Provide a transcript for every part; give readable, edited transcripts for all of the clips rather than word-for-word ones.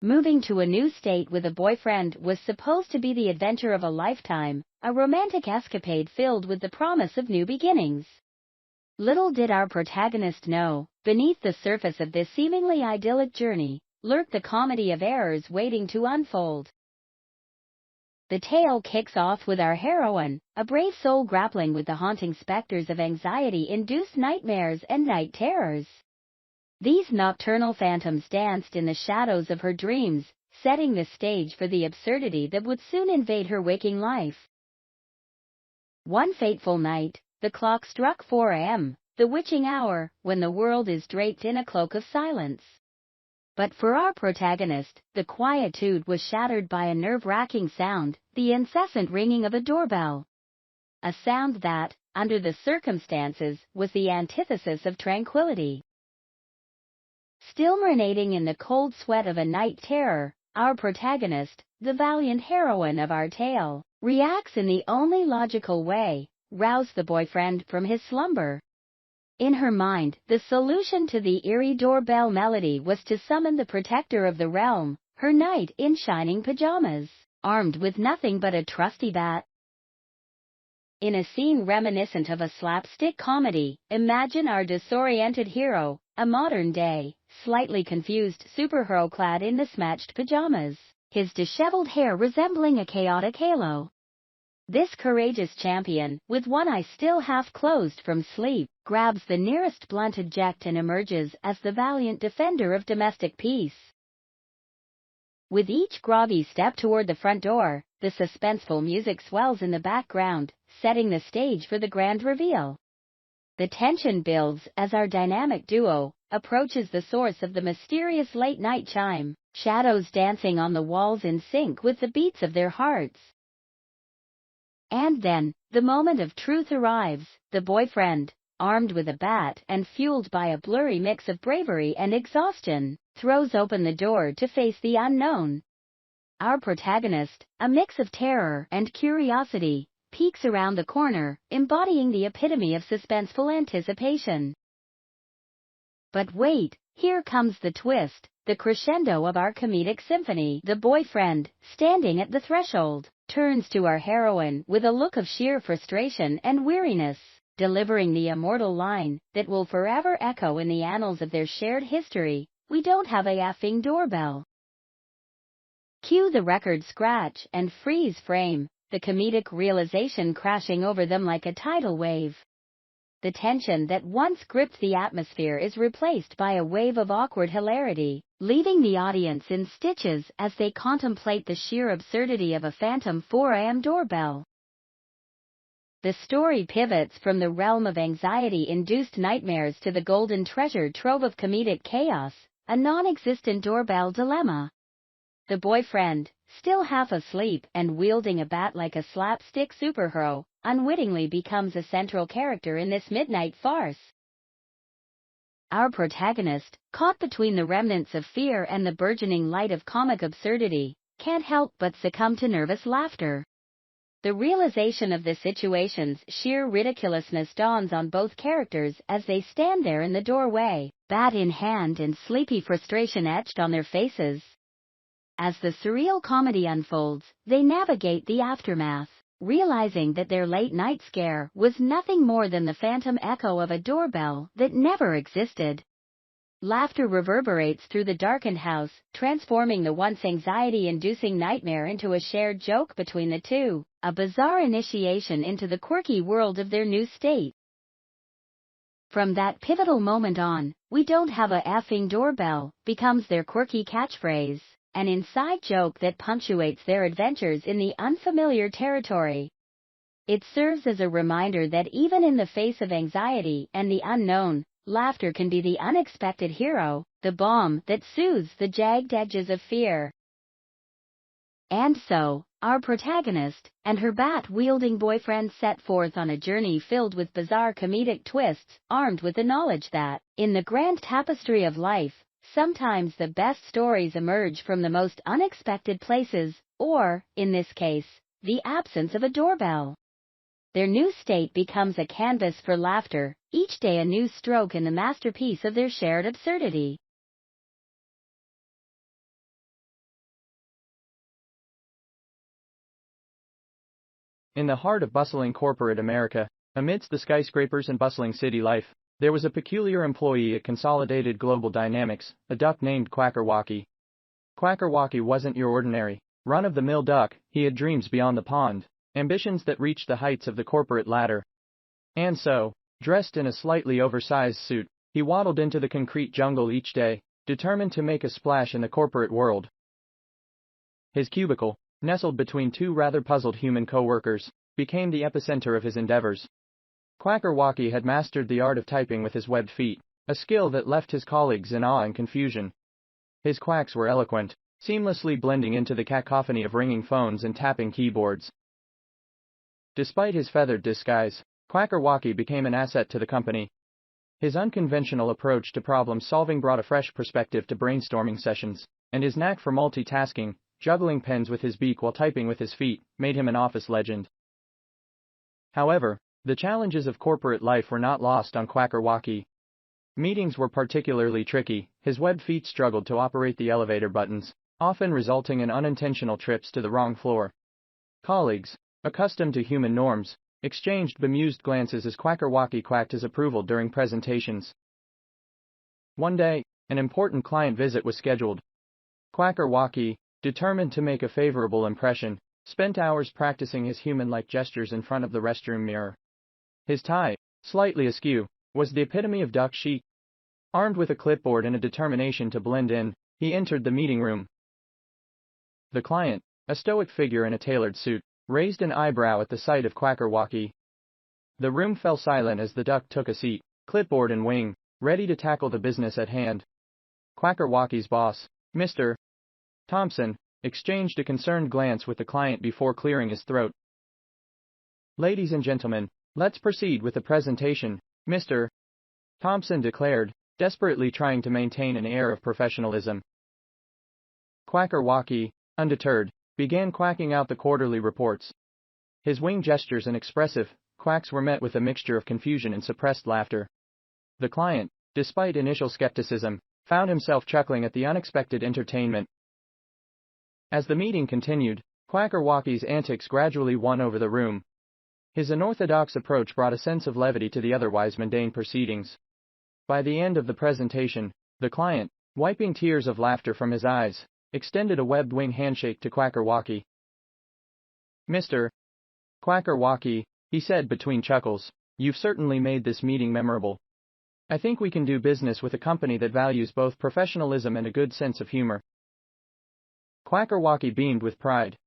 Moving to a new state with a boyfriend was supposed to be the adventure of a lifetime, a romantic escapade filled with the promise of new beginnings. Little did our protagonist know, beneath the surface of this seemingly idyllic journey, lurked the comedy of errors waiting to unfold. The tale kicks off with our heroine, a brave soul grappling with the haunting specters of anxiety-induced nightmares and night terrors. These nocturnal phantoms danced in the shadows of her dreams, setting the stage for the absurdity that would soon invade her waking life. One fateful night, the clock struck 4 a.m., the witching hour, when the world is draped in a cloak of silence. But for our protagonist, the quietude was shattered by a nerve-wracking sound, the incessant ringing of a doorbell. A sound that, under the circumstances, was the antithesis of tranquility. Still marinating in the cold sweat of a night terror, our protagonist, the valiant heroine of our tale, reacts in the only logical way: rouse the boyfriend from his slumber. In her mind, the solution to the eerie doorbell melody was to summon the protector of the realm, her knight in shining pajamas, armed with nothing but a trusty bat. In a scene reminiscent of a slapstick comedy, imagine our disoriented hero, a modern-day, slightly confused superhero clad in mismatched pajamas, his disheveled hair resembling a chaotic halo. This courageous champion, with one eye still half closed from sleep, grabs the nearest blunt object and emerges as the valiant defender of domestic peace. With each groggy step toward the front door, the suspenseful music swells in the background, setting the stage for the grand reveal. The tension builds as our dynamic duo approaches the source of the mysterious late-night chime, shadows dancing on the walls in sync with the beats of their hearts. And then, the moment of truth arrives. The boyfriend, armed with a bat and fueled by a blurry mix of bravery and exhaustion, throws open the door to face the unknown. Our protagonist, a mix of terror and curiosity, peeks around the corner, embodying the epitome of suspenseful anticipation. But wait, here comes the twist, the crescendo of our comedic symphony. The boyfriend, standing at the threshold, turns to our heroine with a look of sheer frustration and weariness, delivering the immortal line that will forever echo in the annals of their shared history: "We don't have a effing doorbell." Cue the record scratch and freeze frame, the comedic realization crashing over them like a tidal wave. The tension that once gripped the atmosphere is replaced by a wave of awkward hilarity, leaving the audience in stitches as they contemplate the sheer absurdity of a phantom 4 a.m. doorbell. The story pivots from the realm of anxiety-induced nightmares to the golden treasure trove of comedic chaos, a non-existent doorbell dilemma. The boyfriend, still half asleep and wielding a bat like a slapstick superhero, unwittingly becomes a central character in this midnight farce. Our protagonist, caught between the remnants of fear and the burgeoning light of comic absurdity, can't help but succumb to nervous laughter. The realization of the situation's sheer ridiculousness dawns on both characters as they stand there in the doorway, bat in hand and sleepy frustration etched on their faces. As the surreal comedy unfolds, they navigate the aftermath, realizing that their late-night scare was nothing more than the phantom echo of a doorbell that never existed. Laughter reverberates through the darkened house, transforming the once anxiety-inducing nightmare into a shared joke between the two, a bizarre initiation into the quirky world of their new state. From that pivotal moment on, "We don't have a effing doorbell" becomes their quirky catchphrase, an inside joke that punctuates their adventures in the unfamiliar territory. It serves as a reminder that even in the face of anxiety and the unknown, laughter can be the unexpected hero, the balm that soothes the jagged edges of fear. And so, our protagonist and her bat-wielding boyfriend set forth on a journey filled with bizarre comedic twists, armed with the knowledge that, in the grand tapestry of life, sometimes the best stories emerge from the most unexpected places, or, in this case, the absence of a doorbell. Their new state becomes a canvas for laughter, each day a new stroke in the masterpiece of their shared absurdity. In the heart of bustling corporate America, amidst the skyscrapers and bustling city life, there was a peculiar employee at Consolidated Global Dynamics, a duck named Quackerwacky. Quackerwacky wasn't your ordinary, run-of-the-mill duck. He had dreams beyond the pond, ambitions that reached the heights of the corporate ladder. And so, dressed in a slightly oversized suit, he waddled into the concrete jungle each day, determined to make a splash in the corporate world. His cubicle, nestled between two rather puzzled human co-workers, became the epicenter of his endeavors. Quackerwacky had mastered the art of typing with his webbed feet, a skill that left his colleagues in awe and confusion. His quacks were eloquent, seamlessly blending into the cacophony of ringing phones and tapping keyboards. Despite his feathered disguise, Quackerwacky became an asset to the company. His unconventional approach to problem-solving brought a fresh perspective to brainstorming sessions, and his knack for multitasking, juggling pens with his beak while typing with his feet, made him an office legend. However, the challenges of corporate life were not lost on Quackerwacky. Meetings were particularly tricky. His webbed feet struggled to operate the elevator buttons, often resulting in unintentional trips to the wrong floor. Colleagues, accustomed to human norms, exchanged bemused glances as Quackerwacky quacked his approval during presentations. One day, an important client visit was scheduled. Quackerwacky, determined to make a favorable impression, spent hours practicing his human-like gestures in front of the restroom mirror. His tie, slightly askew, was the epitome of duck chic. Armed with a clipboard and a determination to blend in, he entered the meeting room. The client, a stoic figure in a tailored suit, raised an eyebrow at the sight of Quackerwacky. The room fell silent as the duck took a seat, clipboard in wing, ready to tackle the business at hand. Quackerwacky's boss, Mr. Thompson, exchanged a concerned glance with the client before clearing his throat. "Ladies and gentlemen, let's proceed with the presentation," Mr. Thompson declared, desperately trying to maintain an air of professionalism. Quackerwacky, undeterred, began quacking out the quarterly reports. His wing gestures and expressive quacks were met with a mixture of confusion and suppressed laughter. The client, despite initial skepticism, found himself chuckling at the unexpected entertainment. As the meeting continued, Quackerwacky's antics gradually won over the room. His unorthodox approach brought a sense of levity to the otherwise mundane proceedings. By the end of the presentation, the client, wiping tears of laughter from his eyes, extended a webbed wing handshake to Quackerwacky. "Mr. Quackerwacky," he said between chuckles, "you've certainly made this meeting memorable. I think we can do business with a company that values both professionalism and a good sense of humor." Quackerwacky beamed with pride.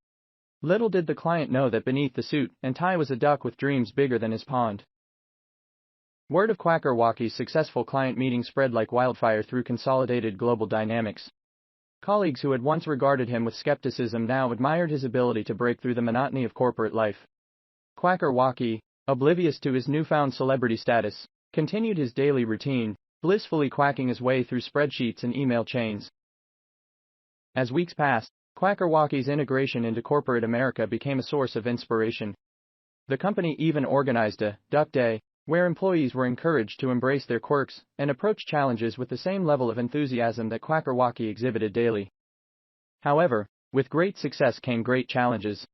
Little did the client know that beneath the suit and tie was a duck with dreams bigger than his pond. Word of Quackerwacky's successful client meeting spread like wildfire through Consolidated Global Dynamics. Colleagues who had once regarded him with skepticism now admired his ability to break through the monotony of corporate life. Quackerwacky, oblivious to his newfound celebrity status, continued his daily routine, blissfully quacking his way through spreadsheets and email chains. As weeks passed, Quackerwacky's integration into corporate America became a source of inspiration. The company even organized a Duck Day, where employees were encouraged to embrace their quirks and approach challenges with the same level of enthusiasm that Quackerwacky exhibited daily. However, with great success came great challenges.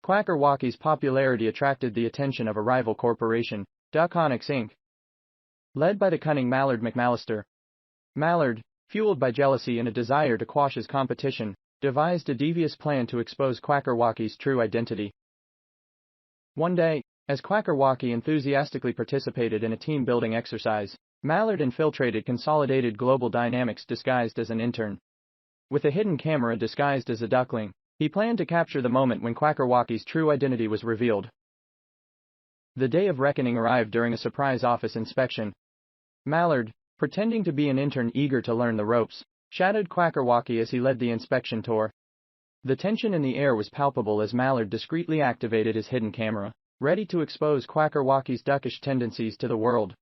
Quackerwacky's popularity attracted the attention of a rival corporation, Duckonics Inc. Led by the cunning Mallard McMallister. Mallard, fueled by jealousy and a desire to quash his competition, devised a devious plan to expose Quackerwacky's true identity. One day, as Quackerwacky enthusiastically participated in a team-building exercise, Mallard infiltrated Consolidated Global Dynamics disguised as an intern. With a hidden camera disguised as a duckling, he planned to capture the moment when Quackerwacky's true identity was revealed. The day of reckoning arrived during a surprise office inspection. Mallard, pretending to be an intern eager to learn the ropes, shadowed Quackerwacky as he led the inspection tour. The tension in the air was palpable as Mallard discreetly activated his hidden camera, ready to expose Quackerwacky's duckish tendencies to the world.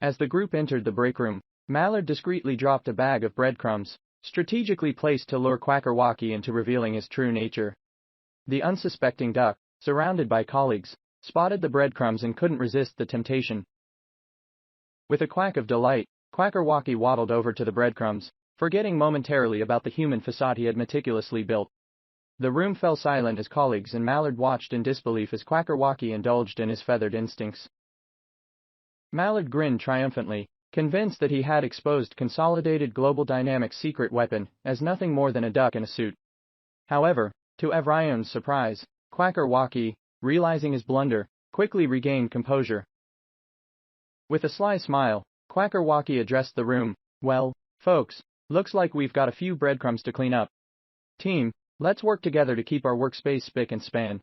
As the group entered the break room, Mallard discreetly dropped a bag of breadcrumbs, strategically placed to lure Quackerwacky into revealing his true nature. The unsuspecting duck, surrounded by colleagues, spotted the breadcrumbs and couldn't resist the temptation. With a quack of delight, Quackerwacky waddled over to the breadcrumbs, forgetting momentarily about the human facade he had meticulously built. The room fell silent as colleagues and Mallard watched in disbelief as Quackerwacky indulged in his feathered instincts. Mallard grinned triumphantly, convinced that he had exposed Consolidated Global Dynamics' secret weapon as nothing more than a duck in a suit. However, to Evrion's surprise, Quackerwacky, realizing his blunder, quickly regained composure. With a sly smile, Quackerwacky addressed the room. "Well, folks, looks like we've got a few breadcrumbs to clean up. Team, let's work together to keep our workspace spick and span."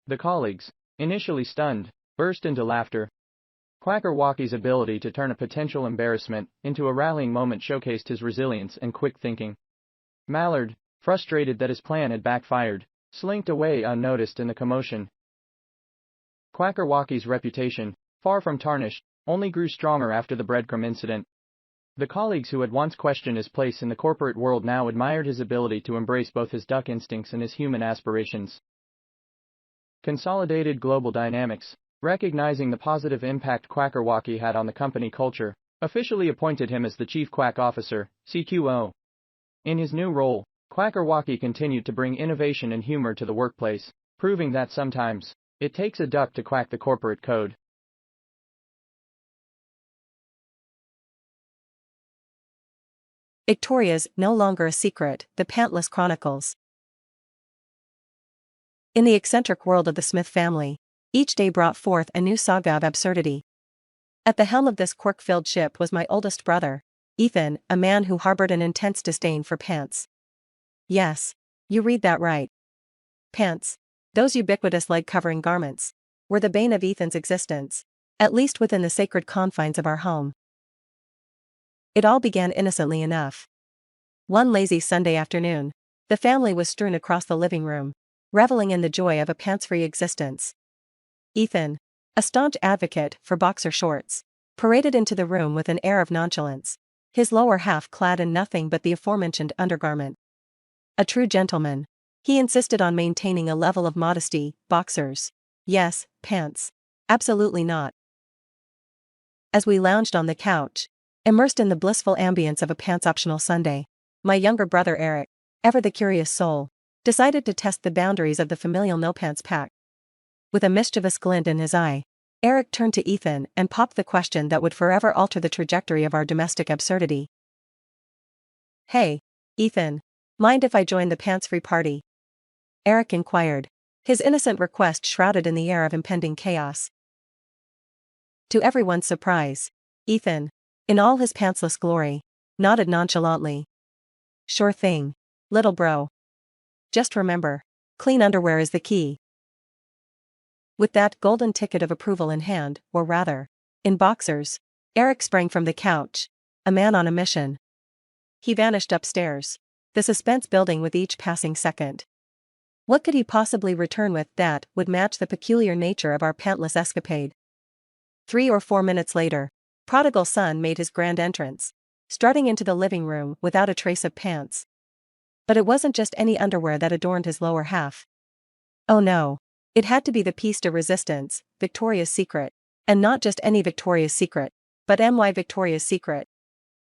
The colleagues, initially stunned, burst into laughter. Quackerwacky's ability to turn a potential embarrassment into a rallying moment showcased his resilience and quick thinking. Mallard, frustrated that his plan had backfired, slinked away unnoticed in the commotion. Quackerwacky's reputation, far from tarnished, only grew stronger after the breadcrumb incident. The colleagues who had once questioned his place in the corporate world now admired his ability to embrace both his duck instincts and his human aspirations. Consolidated Global Dynamics, recognizing the positive impact Quackerwacky had on the company culture, officially appointed him as the Chief Quack Officer, CQO. In his new role, Quackerwacky continued to bring innovation and humor to the workplace, proving that sometimes, it takes a duck to quack the corporate code. Victoria's no longer a secret, the Pantless Chronicles. In the eccentric world of the Smith family, each day brought forth a new saga of absurdity. At the helm of this quirk-filled ship was my oldest brother, Ethan, a man who harbored an intense disdain for pants. Yes, you read that right. Pants, those ubiquitous leg-covering garments, were the bane of Ethan's existence, at least within the sacred confines of our home. It all began innocently enough. One lazy Sunday afternoon, the family was strewn across the living room, reveling in the joy of a pants-free existence. Ethan, a staunch advocate for boxer shorts, paraded into the room with an air of nonchalance, his lower half clad in nothing but the aforementioned undergarment. A true gentleman, he insisted on maintaining a level of modesty. Boxers, yes; pants, absolutely not. As we lounged on the couch, immersed in the blissful ambience of a pants-optional Sunday, my younger brother Eric, ever the curious soul, decided to test the boundaries of the familial no-pants pact. With a mischievous glint in his eye, Eric turned to Ethan and popped the question that would forever alter the trajectory of our domestic absurdity. "Hey, Ethan, mind if I join the pants-free party?" Eric inquired, his innocent request shrouded in the air of impending chaos. To everyone's surprise, Ethan, in all his pantsless glory, nodded nonchalantly. "Sure thing, little bro. Just remember, clean underwear is the key." With that golden ticket of approval in hand, or rather, in boxers, Eric sprang from the couch, a man on a mission. He vanished upstairs, the suspense building with each passing second. What could he possibly return with that would match the peculiar nature of our pantless escapade? 3 or 4 minutes later, prodigal son made his grand entrance, strutting into the living room without a trace of pants. But it wasn't just any underwear that adorned his lower half. Oh no, it had to be the piece de resistance, Victoria's Secret, and not just any Victoria's Secret, but Victoria's Secret.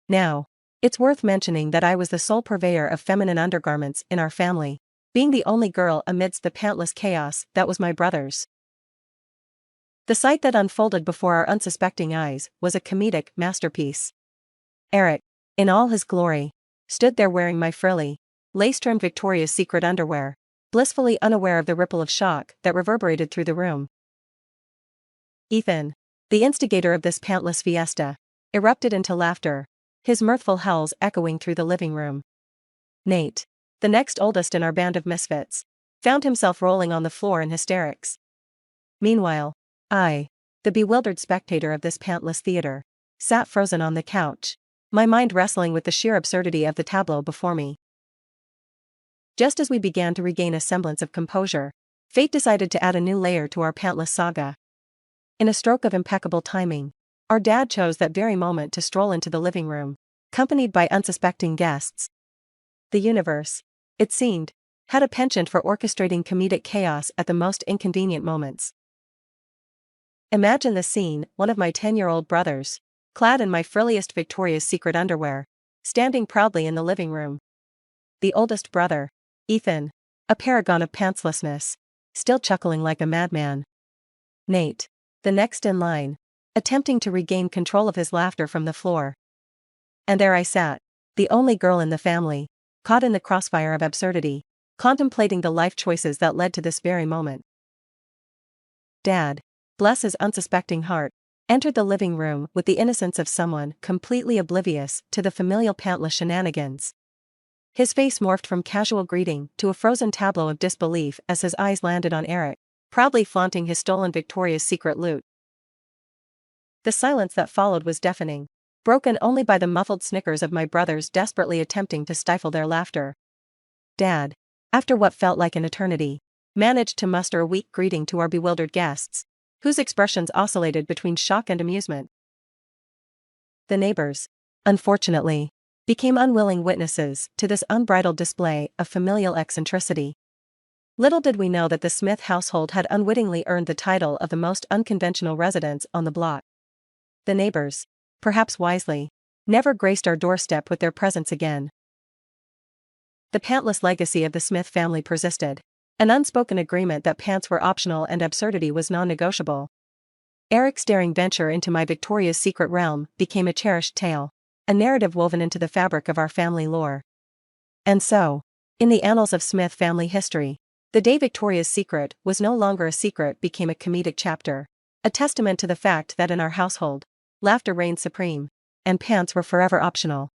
Now, it's worth mentioning that I was the sole purveyor of feminine undergarments in our family, being the only girl amidst the pantless chaos that was my brother's. The sight that unfolded before our unsuspecting eyes was a comedic masterpiece. Eric, in all his glory, stood there wearing my frilly, lace-trimmed Victoria's Secret underwear, blissfully unaware of the ripple of shock that reverberated through the room. Ethan, the instigator of this pantless fiesta, erupted into laughter, his mirthful howls echoing through the living room. Nate, the next oldest in our band of misfits, found himself rolling on the floor in hysterics. Meanwhile, I, the bewildered spectator of this pantless theater, sat frozen on the couch, my mind wrestling with the sheer absurdity of the tableau before me. Just as we began to regain a semblance of composure, fate decided to add a new layer to our pantless saga. In a stroke of impeccable timing, our dad chose that very moment to stroll into the living room, accompanied by unsuspecting guests. The universe, it seemed, had a penchant for orchestrating comedic chaos at the most inconvenient moments. Imagine the scene: one of my 10-year-old brothers, clad in my frilliest Victoria's Secret underwear, standing proudly in the living room. The oldest brother, Ethan, a paragon of pantslessness, still chuckling like a madman. Nate, the next in line, attempting to regain control of his laughter from the floor. And there I sat, the only girl in the family, caught in the crossfire of absurdity, contemplating the life choices that led to this very moment. Dad, bless his unsuspecting heart, entered the living room with the innocence of someone completely oblivious to the familial pantless shenanigans. His face morphed from casual greeting to a frozen tableau of disbelief as his eyes landed on Eric, proudly flaunting his stolen Victoria's Secret loot. The silence that followed was deafening, broken only by the muffled snickers of my brothers desperately attempting to stifle their laughter. Dad, after what felt like an eternity, managed to muster a weak greeting to our bewildered guests, whose expressions oscillated between shock and amusement. The neighbors, unfortunately, became unwilling witnesses to this unbridled display of familial eccentricity. Little did we know that the Smith household had unwittingly earned the title of the most unconventional residents on the block. The neighbors, perhaps wisely, never graced our doorstep with their presence again. The pantless legacy of the Smith family persisted, an unspoken agreement that pants were optional and absurdity was non-negotiable. Eric's daring venture into my Victoria's Secret realm became a cherished tale, a narrative woven into the fabric of our family lore. And so, in the annals of Smith family history, the day Victoria's Secret was no longer a secret became a comedic chapter, a testament to the fact that in our household, laughter reigned supreme, and pants were forever optional.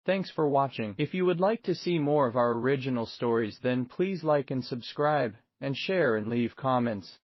Thanks for watching. If you would like to see more of our original stories, then please like and subscribe, and share and leave comments.